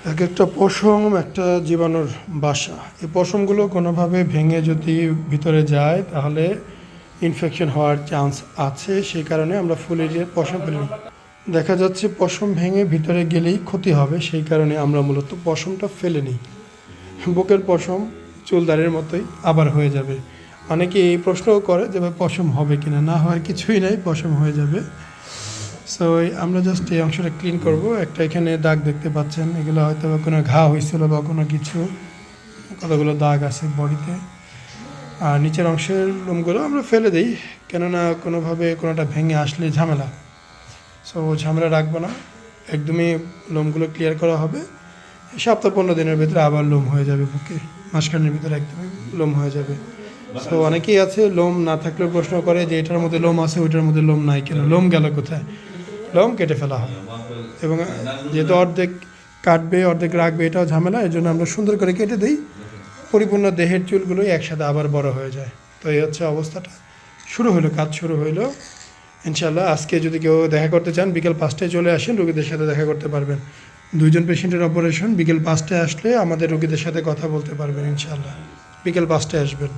এক একটা পশম একটা জীবাণুর বাসা। এই পশমগুলো কোনোভাবে ভেঙে যদি ভিতরে যায় তাহলে ইনফেকশন হওয়ার চান্স আছে, সেই কারণে আমরা ফুল এরিয়ার পশম ফেলি। দেখা যাচ্ছে পশম ভেঙে ভিতরে গেলেই ক্ষতি হবে, সেই কারণে আমরা মূলত পশমটা ফেলে নিই। বুকের পশম চুলদারের মতোই আবার হয়ে যাবে। অনেকে এই প্রশ্নও করে যে ভাই পশম হবে কিনা, না হওয়ার কিছুই নাই, পশম হয়ে যাবে। সো আমরা জাস্ট এই অংশটা ক্লিন করব। একটা এখানে দাগ দেখতে পাচ্ছেন, এগুলো হয়তো বা কোনো ঘা হয়েছিল বা কোনো কিছু, কতগুলো দাগ আছে বডিতে। আর নিচের অংশের লোমগুলো আমরা ফেলে দিই, কেননা কোনোভাবে কোনোটা ভেঙে আসলে ঝামেলা। সো ঝামেলা রাখবো না, একদমই লোমগুলো ক্লিয়ার করা হবে। সপ্তাহ 15 দিনের ভিতরে আবার লোম হয়ে যাবে, বুকে মাঝখানের ভিতরে একদমই লোম হয়ে যাবে। সো অনেকেই আছে লোম না থাকলেও প্রশ্ন করে যে এটার মধ্যে লোম আছে ওইটার মধ্যে লোম নাই কেন, লোম গেল কোথায়? লোম কেটে ফেলা হয়, এবং যেহেতু অর্ধেক কাটবে অর্ধেক রাখবে এটাও ঝামেলা, এই জন্য আমরা সুন্দর করে কেটে দিই, পরিপূর্ণ দেহের চুলগুলোই একসাথে আবার বড় হয়ে যায়। তো এই হচ্ছে অবস্থাটা। শুরু হলো, কাজ শুরু হইলো ইনশাল্লাহ। আজকে যদি কেউ দেখা করতে চান বিকেল 5টায় চলে আসেন, রোগীদের সাথে দেখা করতে পারবেন। 2জন পেশেন্টের অপারেশন, বিকেল 5টায় আসলে আমাদের রোগীদের সাথে কথা বলতে পারবেন ইনশাল্লাহ। বিকেল 5টায় আসবেন।